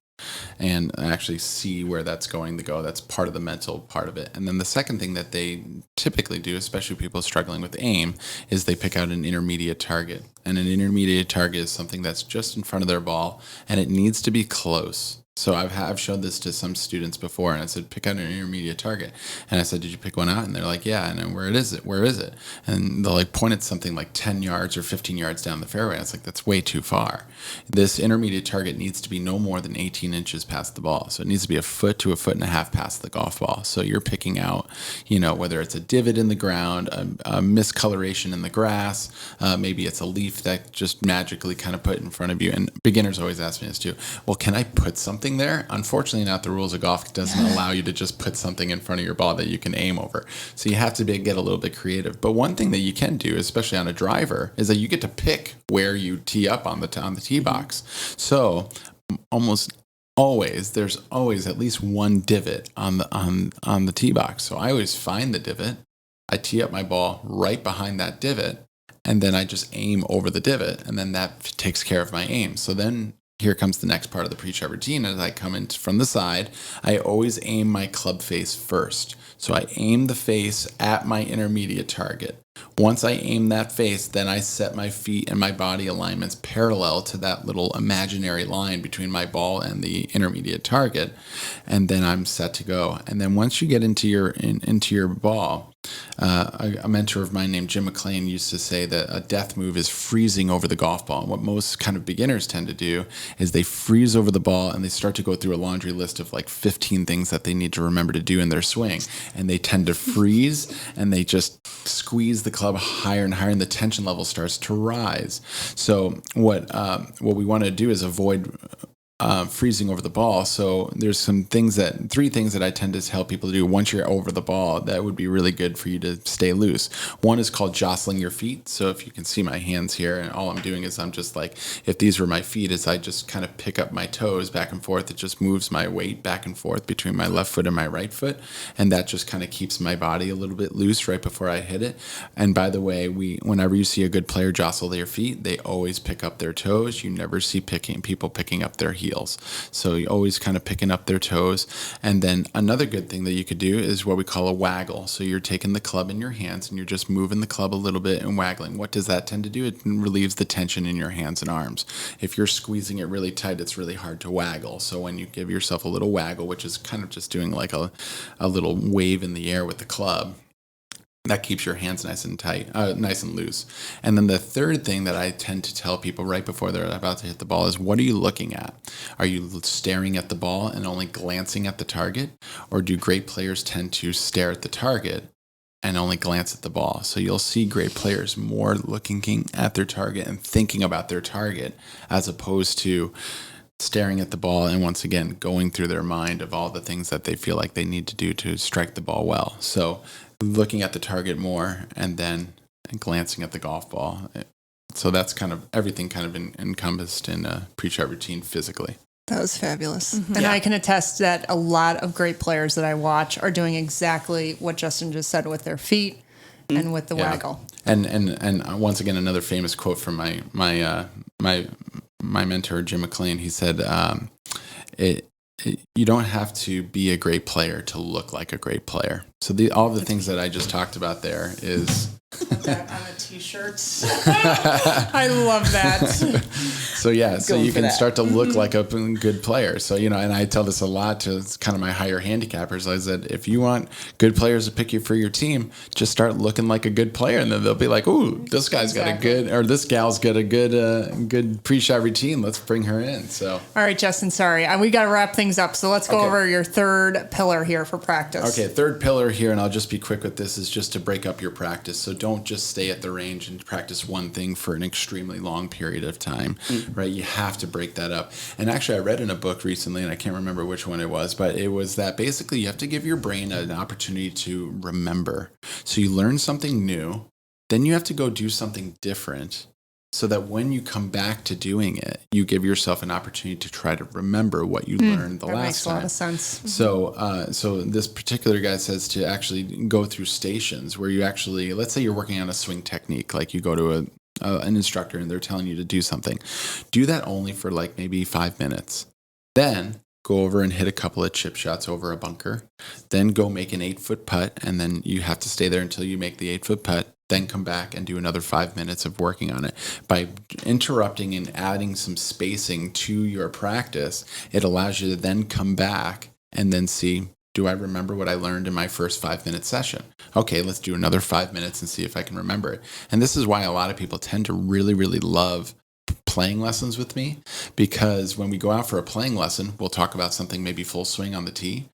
and actually see where that's going to go. That's part of the mental part of it. And then the second thing that they typically do, especially people struggling with aim, is they pick out an intermediate target. And an intermediate target is something that's just in front of their ball, and it needs to be close. So I've showed this to some students before, and I said, pick out an intermediate target. And I said, did you pick one out? And they're like, yeah. And then where is it? And they'll point at something like 10 yards or 15 yards down the fairway. And it's like, that's way too far. This intermediate target needs to be no more than 18 inches past the ball. So it needs to be a foot to a foot and a half past the golf ball. So you're picking out, whether it's a divot in the ground, a miscoloration in the grass, maybe it's a leaf that just magically kind of put in front of you. And beginners always ask me this too. Well, can I put something there? Unfortunately, not the rules of golf. It doesn't allow you to just put something in front of your ball that you can aim over. So you have to get a little bit creative. But one thing that you can do, especially on a driver, is that you get to pick where you tee up on the tee box. So almost always, there's always at least one divot on the tee box. So I always find the divot. I tee up my ball right behind that divot, and then I just aim over the divot, and then that takes care of my aim. So then here comes the next part of the pre-shot routine. As I come in from the side, I always aim my club face first. So I aim the face at my intermediate target. Once I aim that face, then I set my feet and my body alignments parallel to that little imaginary line between my ball and the intermediate target, and then I'm set to go. And then once you get into your ball, a mentor of mine named Jim McLean used to say that a death move is freezing over the golf ball. And what most kind of beginners tend to do is they freeze over the ball and they start to go through a laundry list of like 15 things that they need to remember to do in their swing. And they tend to freeze and they just squeeze the club higher and higher, and the tension level starts to rise. So what we want to do is avoid freezing over the ball. So there's three things that I tend to tell people to do once you're over the ball that would be really good for you to stay loose. One is called jostling your feet. So if you can see my hands here, and all I'm doing is I'm just like, if these were my feet, is I just kind of pick up my toes back and forth. It just moves my weight back and forth between my left foot and my right foot. And that just kind of keeps my body a little bit loose right before I hit it. And by the way, whenever you see a good player jostle their feet, they always pick up their toes. You never see people picking up their heels. So you're always kind of picking up their toes. And then another good thing that you could do is what we call a waggle. So you're taking the club in your hands and you're just moving the club a little bit and waggling. What does that tend to do? It relieves the tension in your hands and arms. If you're squeezing it really tight, it's really hard to waggle. So when you give yourself a little waggle, which is kind of just doing like a little wave in the air with the club, that keeps your hands nice and tight, nice and loose. And then the third thing that I tend to tell people right before they're about to hit the ball is, what are you looking at? Are you staring at the ball and only glancing at the target? Or do great players tend to stare at the target and only glance at the ball? So you'll see great players more looking at their target and thinking about their target, as opposed to staring at the ball and once again going through their mind of all the things that they feel like they need to do to strike the ball well. So looking at the target more and then glancing at the golf ball. So that's kind of everything kind of encompassed in a pre-shot routine physically. That was fabulous. Mm-hmm. And I can attest that a lot of great players that I watch are doing exactly what Justin just said with their feet and with the waggle. And once again, another famous quote from my mentor, Jim McLean. He said, you don't have to be a great player to look like a great player. So all the things that I just talked about there is... that on a t-shirt. I love that. So you can start to look like a good player. So, and I tell this a lot to kind of my higher handicappers. I said, if you want good players to pick you for your team, just start looking like a good player. And then they'll be like, ooh, this guy's got a good, or this gal's got a good pre-shot routine. Let's bring her in. So. All right, Justin, sorry. We got to wrap things up. So let's go over your third pillar here for practice. Okay, third pillar here, and I'll just be quick with this, is just to break up your practice. So don't just stay at the range and practice one thing for an extremely long period of time, right? You have to break that up. And actually, I read in a book recently, and I can't remember which one it was, but it was that basically you have to give your brain an opportunity to remember. So you learn something new, then you have to go do something different, so that when you come back to doing it, you give yourself an opportunity to try to remember what you learned the last time. That makes a lot of sense. So this particular guy says to actually go through stations where you actually, let's say you're working on a swing technique, like you go to an instructor and they're telling you to do something. Do that only for like maybe 5 minutes. Then go over and hit a couple of chip shots over a bunker. Then go make an 8-foot putt, and then you have to stay there until you make the 8-foot putt. Then come back and do another 5 minutes of working on it. By interrupting and adding some spacing to your practice, it allows you to then come back and then see, do I remember what I learned in my first 5-minute session? Okay, let's do another 5 minutes and see if I can remember it. And this is why a lot of people tend to really, really love playing lessons with me, because when we go out for a playing lesson, we'll talk about something maybe full swing on the tee.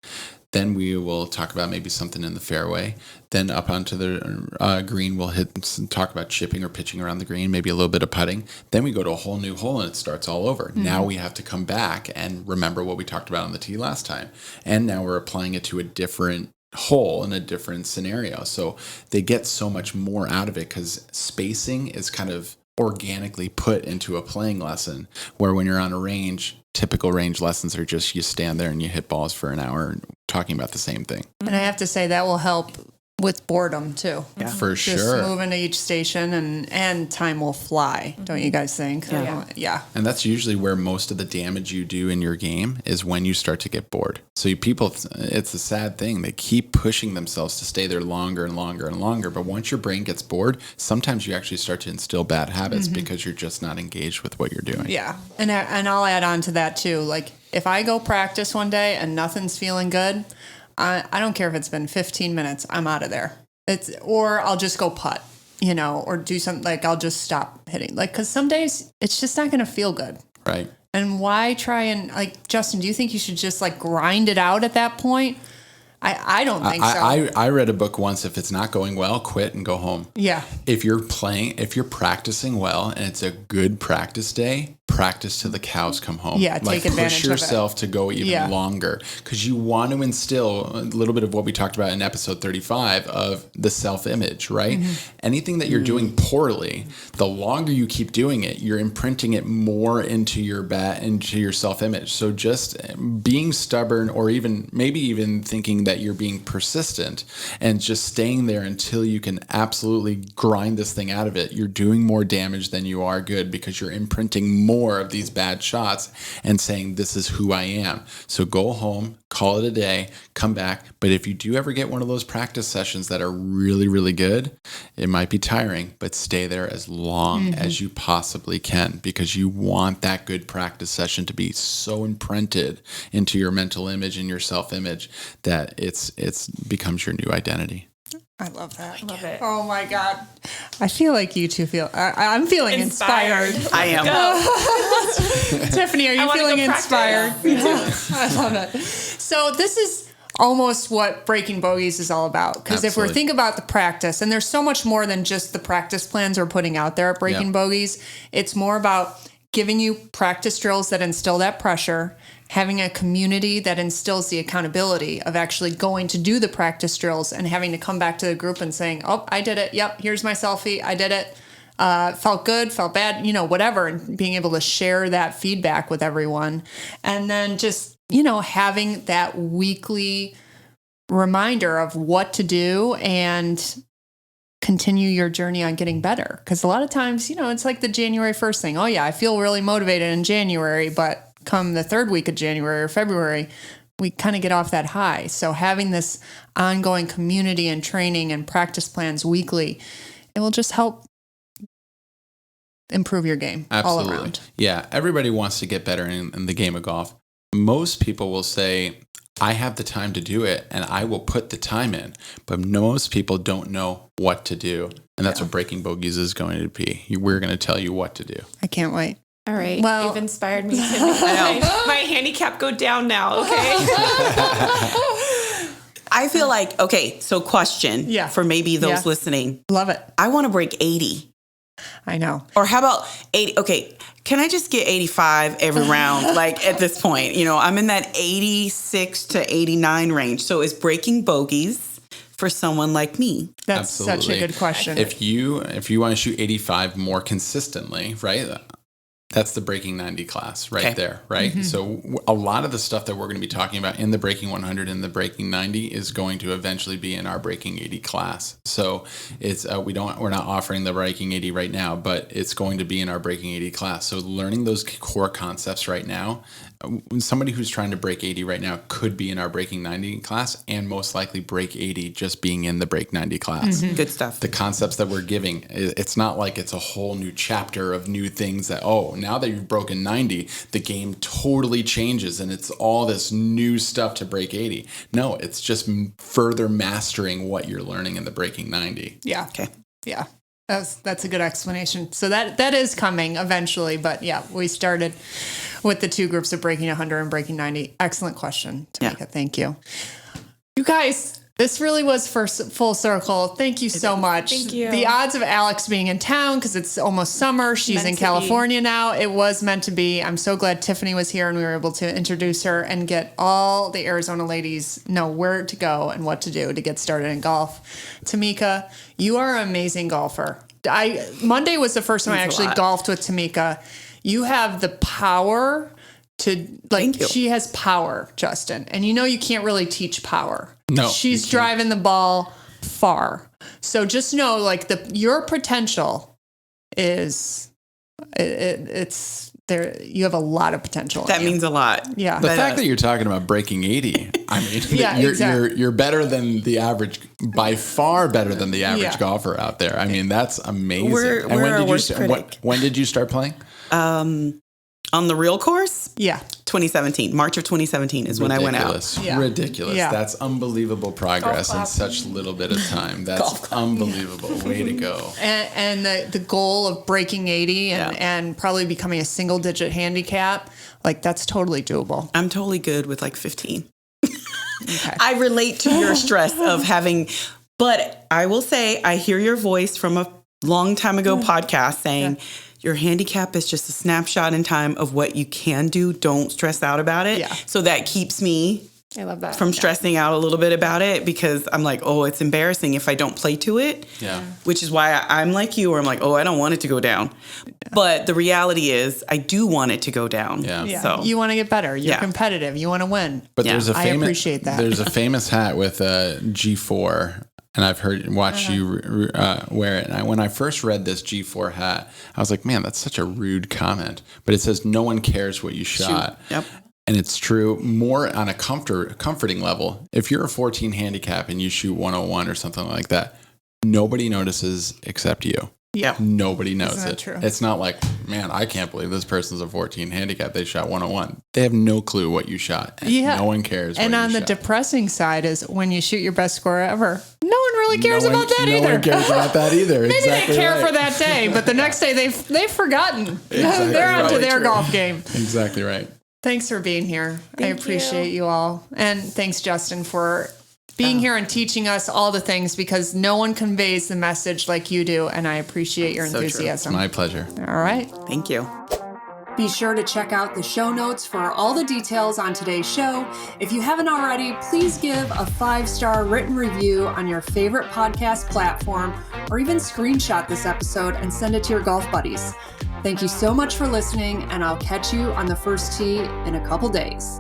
Then we will talk about maybe something in the fairway. Then up onto the green, we'll talk about chipping or pitching around the green, maybe a little bit of putting. Then we go to a whole new hole and it starts all over. Mm-hmm. Now we have to come back and remember what we talked about on the tee last time. And now we're applying it to a different hole in a different scenario. So they get so much more out of it because spacing is kind of organically put into a playing lesson, where when you're on a range, typical range lessons are just you stand there and you hit balls for an hour talking about the same thing. And I have to say that will help with boredom too. Yeah. For Just sure. moving to each station and time will fly. Don't you guys think? Yeah. And that's usually where most of the damage you do in your game is when you start to get bored. So people, it's a sad thing. They keep pushing themselves to stay there longer and longer and longer. But once your brain gets bored, sometimes you actually start to instill bad habits because you're just not engaged with what you're doing. Yeah. And I'll add on to that too. Like if I go practice one day and nothing's feeling good, I don't care if it's been 15 minutes. I'm out of there. Or I'll just go putt, or do something like I'll just stop hitting. Like, because some days it's just not going to feel good. Right. And why try and Justin, do you think you should just grind it out at that point? I don't think so. I read a book once. If it's not going well, quit and go home. Yeah. If you're practicing well and it's a good practice day, practice till the cows come home. Yeah, take advantage push of it. yourself to go even longer because you want to instill a little bit of what we talked about in episode 35 of the self-image, right? Anything that you're doing poorly, the longer you keep doing it, you're imprinting it more into your self-image. So just being stubborn or maybe even thinking that you're being persistent and just staying there until you can absolutely grind this thing out of it, you're doing more damage than you are good because you're imprinting more of these bad shots and saying, this is who I am. So go home, call it a day, come back. But if you do ever get one of those practice sessions that are really, really good, it might be tiring, but stay there as long as you possibly can because you want that good practice session to be so imprinted into your mental image and your self-image that it's becomes your new identity. I love that. Love it. Oh my God. I feel like you two feel, I'm feeling inspired. I am. Tiffany, are you wanna feeling go inspired? practice. I love it. So this is almost what Breaking Bogeys is all about. Because if we're Absolutely. thinking about the practice, and there's so much more than just the practice plans we're putting out there at Breaking Bogeys, it's more about giving you practice drills that instill that pressure, having a community that instills the accountability of actually going to do the practice drills and having to come back to the group and saying, oh, I did it. Yep, here's my selfie. I did it. Felt good, felt bad, whatever. And being able to share that feedback with everyone. And then just, having that weekly reminder of what to do and continue your journey on getting better. Because a lot of times, it's like the January 1st thing. Oh, yeah, I feel really motivated in January, but come the third week of January or February, we kind of get off that high. So having this ongoing community and training and practice plans weekly, it will just help improve your game all around. Yeah, everybody wants to get better in the game of golf. Most people will say, I have the time to do it and I will put the time in. But most people don't know what to do. And that's what Breaking Bogeys is going to be. We're going to tell you what to do. I can't wait. All right. Well- You've inspired me to make my handicap go down now, okay? I feel like, okay, so question for maybe those listening. Love it. I want to break 80. I know. Or how about 80? Okay, can I just get 85 every round? Like at this point, I'm in that 86 to 89 range. So is breaking bogeys for someone like me? That's such a good question. If you want to shoot 85 more consistently, right? That's the Breaking 90 class right there, right? So a lot of the stuff that we're going to be talking about in the Breaking 100 and the Breaking 90 is going to eventually be in our Breaking 80 class. So it's we're not offering the Breaking 80 right now, but it's going to be in our Breaking 80 class. So learning those core concepts right now, somebody who's trying to break 80 right now could be in our Breaking 90 class and most likely break 80 just being in the Break 90 class. Good stuff. The concepts that we're giving, it's not like it's a whole new chapter of new things that, now that you've broken 90, the game totally changes and it's all this new stuff to break 80. No, it's just further mastering what you're learning in the Breaking 90. Yeah. Okay. Yeah. That's a good explanation. So that is coming eventually, but we started with the two groups of Breaking 100 and Breaking 90. Excellent question, Tameka. Thank you. You guys, this really was full circle. Thank you so much. Thank you. The odds of Alex being in town, because it's almost summer, she's in California now. It was meant to be. I'm so glad Tiffany was here and we were able to introduce her and get all the Arizona ladies know where to go and what to do to get started in golf. Tameka, you are an amazing golfer. Monday was the first time I actually golfed with Tameka. You have the power to, she has power, Justin. And you can't really teach power. No, She's driving the ball far. So just know, like, your potential is it's there. You have a lot of potential. That means a lot. Yeah. The fact that you're talking about breaking 80, I mean, Yeah, exactly. you're better than the average, by far better than the average Yeah. golfer out there. I mean, that's amazing. We're our worst critic. When did you start playing? On the real course, Yeah. 2017, March of 2017 is when I went out. Yeah. Ridiculous. Yeah. That's unbelievable progress in such little bit of time. That's unbelievable. Way to go. And the goal of breaking 80 and probably becoming a single digit handicap, like, that's totally doable. I'm totally good with like 15. I relate to your stress of having, but I will say, I hear your voice from a long time ago podcast saying, your handicap is just a snapshot in time of what you can do. Don't stress out about it. Yeah. So that keeps me I love that. from stressing out a little bit about it, because I'm like, oh, it's embarrassing if I don't play to it. Yeah. Which is why I'm like you, where I'm like, oh, I don't want it to go down. But the reality is, I do want it to go down. Yeah. Yeah. So You want to get better. You're competitive. You want to win. But Yeah. there's a I famous, appreciate that. There's a famous hat with a G4, and I've watched you wear it. And when I first read this G4 hat, I was like, man, that's such a rude comment. But it says no one cares what you shot. Yep. And it's true more on a comforting level. If you're a 14 handicap and you shoot 101 or something like that, nobody notices except you. Yep. Nobody knows Isn't that it. true? It's not like, man, I can't believe this person's a 14 handicap. They shot 101. They have no clue what you shot. And Yeah. no one cares. And what on you the shot. depressing side is when you shoot your best score ever. No one really cares about that either. No one cares about that either. Maybe Exactly they care right. for that day, but the next day they've forgotten. Exactly They're on to right. their golf game. Exactly right. Thanks for being here. I appreciate you all. And thanks, Justin, for being here and teaching us all the things, because no one conveys the message like you do. And I appreciate your So true. enthusiasm. My pleasure. All right. Thank you. Be sure to check out the show notes for all the details on today's show. If you haven't already, please give a 5-star written review on your favorite podcast platform, or even screenshot this episode and send it to your golf buddies. Thank you so much for listening, and I'll catch you on the first tee in a couple days.